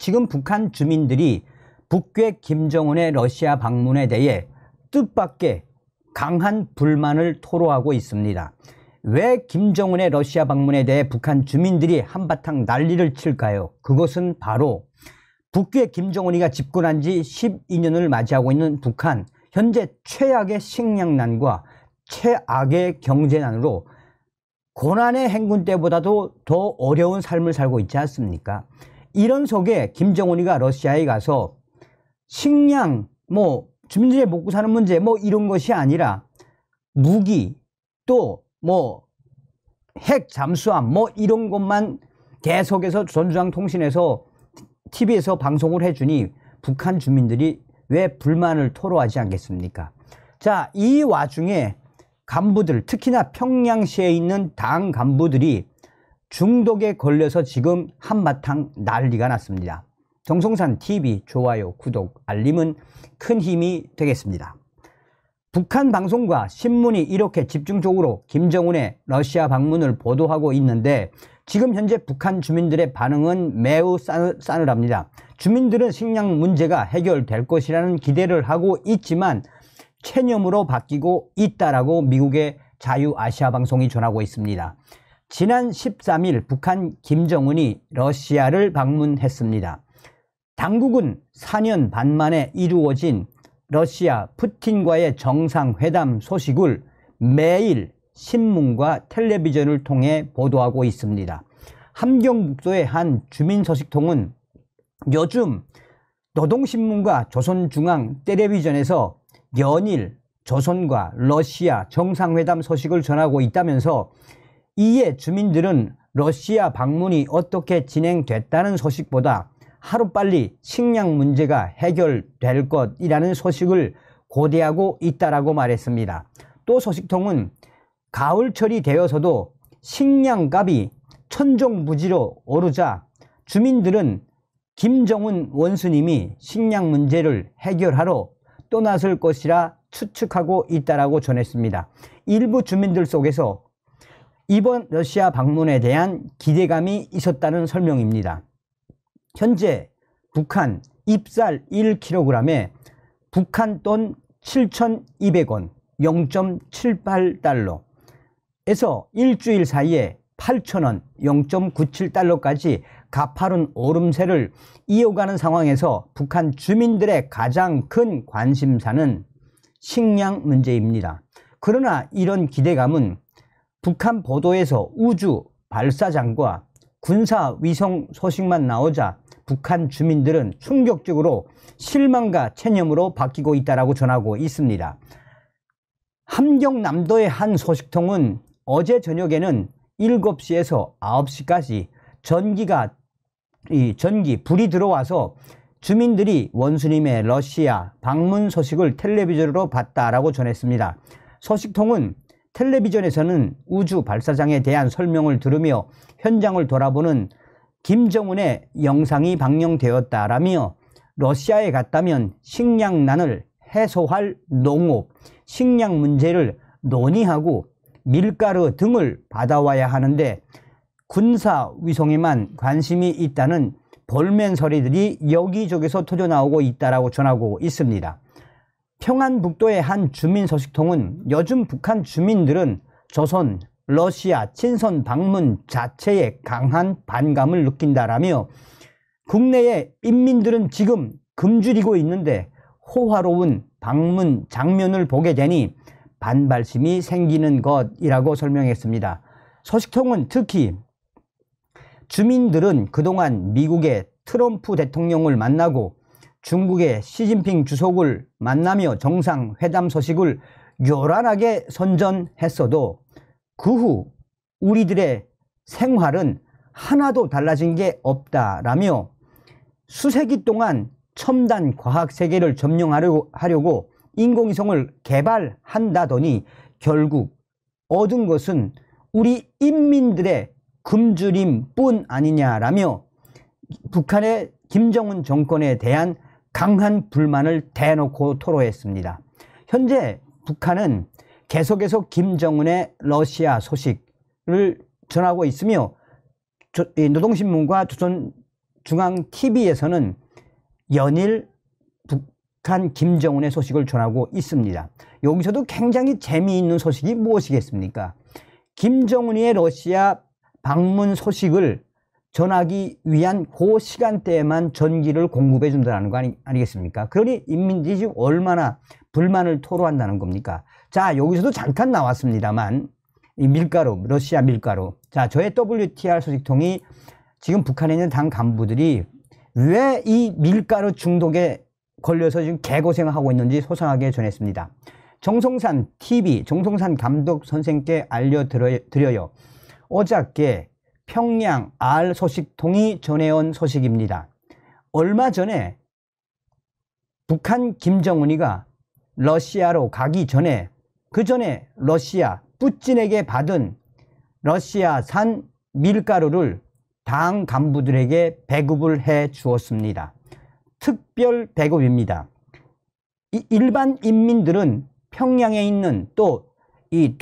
지금 북한 주민들이 북괴 김정은의 러시아 방문에 대해 뜻밖의 강한 불만을 토로하고 있습니다. 왜 김정은의 러시아 방문에 대해 북한 주민들이 한바탕 난리를 칠까요? 그것은 바로 북괴 김정은이가 집권한 지 12년을 맞이하고 있는 북한, 현재 최악의 식량난과 최악의 경제난으로 고난의 행군 때보다도 더 어려운 삶을 살고 있지 않습니까? 이런 속에 김정은이가 러시아에 가서 식량, 주민들의 먹고 사는 문제 이런 것이 아니라 무기, 또 핵 잠수함 이런 것만 계속해서 조선중앙통신에서 TV에서 방송을 해주니 북한 주민들이 왜 불만을 토로하지 않겠습니까? 자, 이 와중에 간부들, 특히나 평양시에 있는 당 간부들이 중독에 걸려서 지금 한바탕 난리가 났습니다. 정성산 TV 좋아요, 구독, 알림은 큰 힘이 되겠습니다. 북한 방송과 신문이 이렇게 집중적으로 김정은의 러시아 방문을 보도하고 있는데 지금 현재 북한 주민들의 반응은 매우 싸늘합니다. 주민들은 식량 문제가 해결될 것이라는 기대를 하고 있지만 체념으로 바뀌고 있다라고 미국의 자유아시아 방송이 전하고 있습니다. 지난 13일 북한 김정은이 러시아를 방문했습니다. 당국은 4년 반 만에 이루어진 러시아 푸틴과의 정상회담 소식을 매일 신문과 텔레비전을 통해 보도하고 있습니다. 함경북도의 한 주민서식통은 요즘 노동신문과 조선중앙 텔레비전에서 연일 조선과 러시아 정상회담 소식을 전하고 있다면서 이에 주민들은 러시아 방문이 어떻게 진행됐다는 소식보다 하루빨리 식량 문제가 해결될 것이라는 소식을 고대하고 있다라고 말했습니다. 또 소식통은 가을철이 되어서도 식량값이 천정부지로 오르자 주민들은 김정은 원수님이 식량 문제를 해결하러 떠났을 것이라 추측하고 있다라고 전했습니다. 일부 주민들 속에서 이번 러시아 방문에 대한 기대감이 있었다는 설명입니다. 현재 북한 잎쌀 1kg에 북한 돈 7,200원, 0.78달러 에서 일주일 사이에 8,000원, 0.97달러까지 가파른 오름세를 이어가는 상황에서 북한 주민들의 가장 큰 관심사는 식량 문제입니다. 그러나 이런 기대감은 북한 보도에서 우주 발사장과 군사위성 소식만 나오자 북한 주민들은 충격적으로 실망과 체념으로 바뀌고 있다고 전하고 있습니다. 함경남도의 한 소식통은 어제 저녁에는 7시에서 9시까지 불이 들어와서 주민들이 원수님의 러시아 방문 소식을 텔레비전으로 봤다라고 전했습니다. 소식통은 텔레비전에서는 우주 발사장에 대한 설명을 들으며 현장을 돌아보는 김정은의 영상이 방영되었다라며 러시아에 갔다면 식량난을 해소할 농업, 식량 문제를 논의하고 밀가루 등을 받아와야 하는데 군사위성에만 관심이 있다는 볼멘 소리들이 여기저기서 터져나오고 있다고 전하고 있습니다. 평안북도의 한 주민소식통은 요즘 북한 주민들은 조선, 러시아 친선 방문 자체에 강한 반감을 느낀다라며 국내의 인민들은 지금 굶주리고 있는데 호화로운 방문 장면을 보게 되니 반발심이 생기는 것이라고 설명했습니다. 소식통은 특히 주민들은 그동안 미국의 트럼프 대통령을 만나고 중국의 시진핑 주석을 만나며 정상회담 소식을 요란하게 선전했어도 그 후 우리들의 생활은 하나도 달라진 게 없다라며 수세기 동안 첨단 과학 세계를 점령하려고 인공위성을 개발한다더니 결국 얻은 것은 우리 인민들의 굶주림뿐 아니냐라며 북한의 김정은 정권에 대한 강한 불만을 대놓고 토로했습니다. 현재 북한은 계속해서 김정은의 러시아 소식을 전하고 있으며 노동신문과 중앙 TV에서는 연일 북한 김정은의 소식을 전하고 있습니다. 여기서도 굉장히 재미있는 소식이 무엇이겠습니까? 김정은의 러시아 방문 소식을 전하기 위한 그 시간대에만 전기를 공급해 준다는 거 아니겠습니까? 그러니 인민들이 지금 얼마나 불만을 토로한다는 겁니까? 자, 여기서도 잠깐 나왔습니다만 이 밀가루, 러시아 밀가루. 자, 저의 WTR 소식통이 지금 북한에 있는 당 간부들이 왜 이 밀가루 중독에 걸려서 지금 개고생을 하고 있는지 소상하게 전했습니다. 정성산 TV, 정성산 감독 선생께 알려드려요. 어저께 평양 R 소식통이 전해온 소식입니다. 얼마 전에 북한 김정은이가 러시아로 가기 전에 그 전에 러시아 푸틴에게 받은 러시아산 밀가루를 당 간부들에게 배급을 해 주었습니다. 특별 배급입니다. 일반 인민들은 평양에 있는 또 이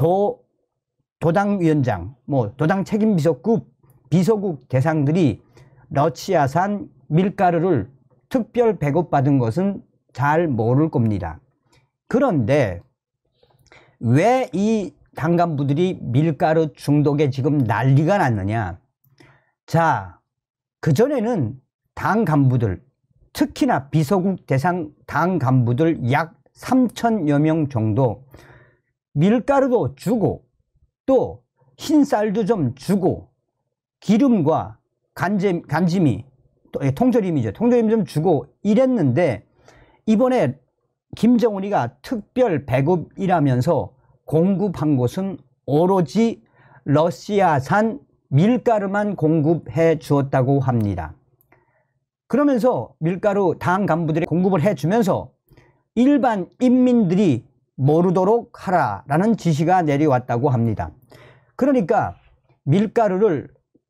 도당위원장, 도당 책임비서국 대상들이 러시아산 밀가루를 특별 배급받은 것은 잘 모를 겁니다. 그런데 왜 이 당간부들이 밀가루 중독에 지금 난리가 났느냐? 자, 그전에는 당 간부들, 특히나 비서국 대상 당 간부들 약 3,000여 명 정도 밀가루도 주고 또 흰쌀도 좀 주고 기름과 간짐이, 통조림이죠. 통조림 좀 주고 이랬는데 이번에 김정은이가 특별 배급이라면서 공급한 것은 오로지 러시아산 밀가루만 공급해 주었다고 합니다. 그러면서 밀가루 당 간부들이 공급을 해 주면서 일반 인민들이 모르도록 하라라는 지시가 내려왔다고 합니다. 그러니까 밀가루를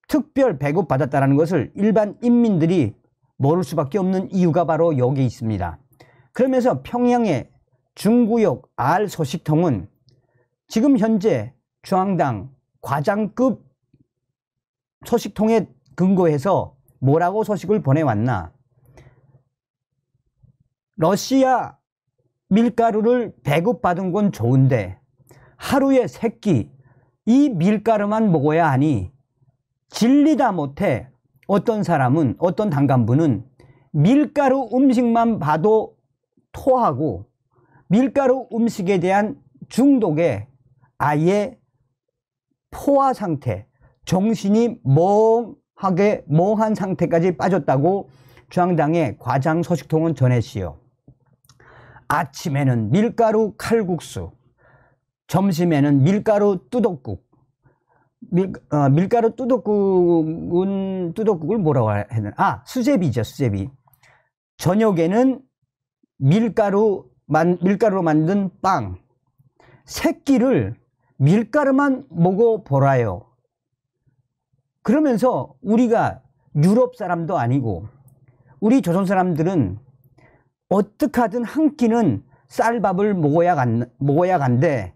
특별 배급받았다는 것을 일반 인민들이 모를 수밖에 없는 이유가 바로 여기 있습니다. 그러면서 평양의 중구역 R 소식통은 지금 현재 중앙당 과장급 소식통에 근거해서 뭐라고 소식을 보내왔나? 러시아 밀가루를 배급받은 건 좋은데 하루에 3끼 이 밀가루만 먹어야 하니 질리다 못해 어떤 사람은, 어떤 당간부는 밀가루 음식만 봐도 토하고 밀가루 음식에 대한 중독에 아예 포화 상태, 정신이 멍한 상태까지 빠졌다고 중앙당의 과장 소식통은 전했지요. 아침에는 밀가루 칼국수, 점심에는 밀가루 뚜덕국. 밀가루 뚜덕국을 뭐라고 해야 되나? 수제비죠, 수제비. 저녁에는 밀가루로 만든 빵. 새끼를 밀가루만 먹어보라요. 그러면서 우리가 유럽 사람도 아니고 우리 조선 사람들은 어떻게 하든 한 끼는 쌀밥을 먹어야 간대.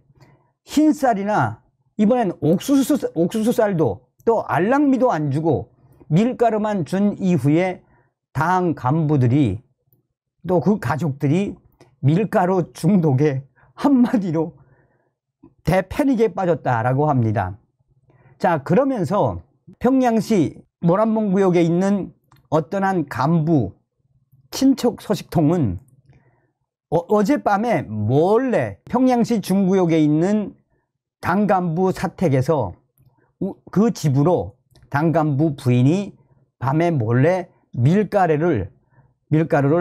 흰쌀이나 이번엔 옥수수 쌀도 또 알랑미도 안 주고 밀가루만 준 이후에 당 간부들이 또 그 가족들이 밀가루 중독에 한마디로 대패닉에 빠졌다라고 합니다. 자, 그러면서 평양시 모란봉구역에 있는 어떤 한 간부 친척 소식통은 어젯밤에 몰래 평양시 중구역에 있는 당간부 사택에서 그 집으로 당간부 부인이 밤에 몰래 밀가루를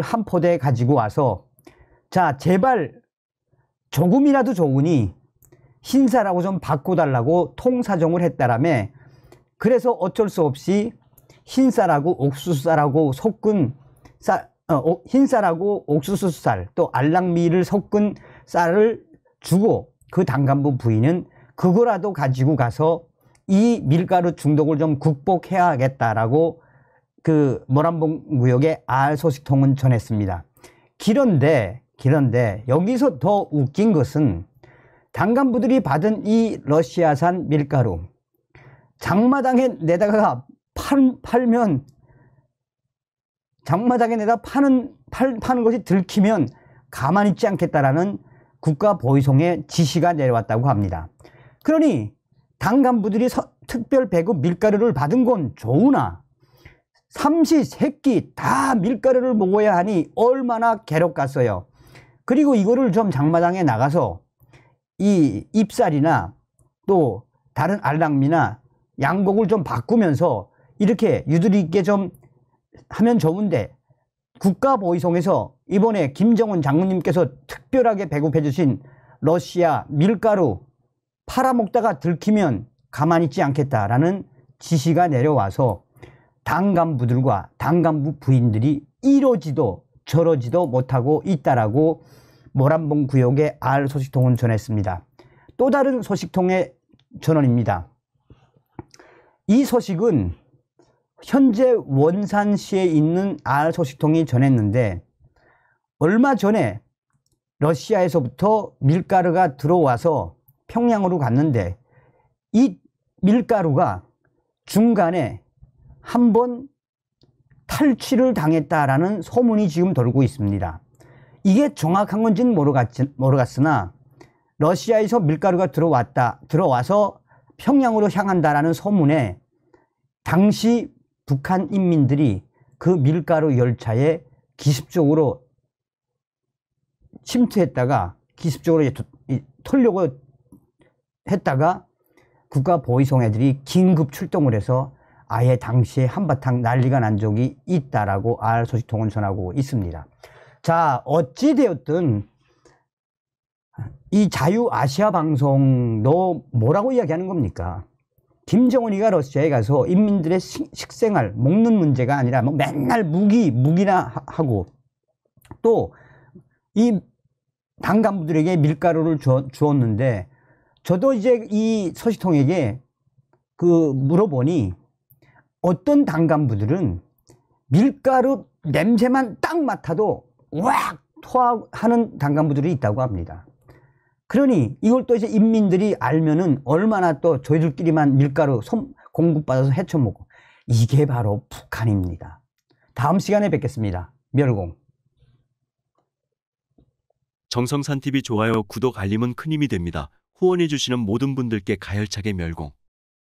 한 포대 가지고 와서 자, 제발 조금이라도 좋으니 흰쌀하고 좀 바꿔달라고 통사정을 했다라며 그래서 어쩔 수 없이 흰쌀하고 옥수수쌀하고 섞은 흰쌀하고 옥수수쌀 또 알랑미를 섞은 쌀을 주고 그 당간부 부인은 그거라도 가지고 가서 이 밀가루 중독을 좀 극복해야겠다라고 그 모란봉구역의 R 소식통은 전했습니다. 그런데 여기서 더 웃긴 것은 당간부들이 받은 이 러시아산 밀가루 장마당에 내다가 팔면 장마당에 내다 파는 것이 들키면 가만히 있지 않겠다라는 국가보위성의 지시가 내려왔다고 합니다. 그러니 당 간부들이 특별 배급 밀가루를 받은 건 좋으나 삼시 세끼 다 밀가루를 먹어야 하니 얼마나 괴롭겠어요. 그리고 이거를 좀 장마당에 나가서 이 잎살이나 또 다른 알랑미나 양복을 좀 바꾸면서 이렇게 유두리 있게 좀 하면 좋은데, 국가보위성에서 이번에 김정은 장군님께서 특별하게 배급해 주신 러시아 밀가루 팔아먹다가 들키면 가만히 있지 않겠다라는 지시가 내려와서 당 간부들과 당 간부 부인들이 이러지도 저러지도 못하고 있다라고 모란봉 구역의 알 소식통은 전했습니다. 또 다른 소식통의 전원입니다. 이 소식은 현재 원산시에 있는 알 소식통이 전했는데, 얼마 전에 러시아에서부터 밀가루가 들어와서 평양으로 갔는데 이 밀가루가 중간에 한번 탈취를 당했다라는 소문이 지금 돌고 있습니다. 이게 정확한 건지는 모르겠으나 러시아에서 밀가루가 들어와서 평양으로 향한다라는 소문에 당시 북한 인민들이 그 밀가루 열차에 기습적으로 침투했다가 기습적으로 털려고 했다가 국가보위성 애들이 긴급 출동을 해서 아예 당시에 한바탕 난리가 난 적이 있다라고 알 소식통은 전하고 있습니다. 자, 어찌되었든 이 자유아시아 방송도 뭐라고 이야기하는 겁니까? 김정은이가 러시아에 가서 인민들의 식생활, 먹는 문제가 아니라 뭐 맨날 무기나 하고 또 이 당 간부들에게 밀가루를 주었는데, 저도 이제 이 소식통에게 물어보니 어떤 당 간부들은 밀가루 냄새만 딱 맡아도 왁 토하는 당 간부들이 있다고 합니다. 그러니 이걸 또 이제 인민들이 알면은 얼마나 또 저희들끼리만 밀가루 공급받아서 헤쳐먹고, 이게 바로 북한입니다. 다음 시간에 뵙겠습니다. 멸공. 정성산TV 좋아요, 구독, 알림은 큰 힘이 됩니다. 후원해주시는 모든 분들께 가열차게 멸공.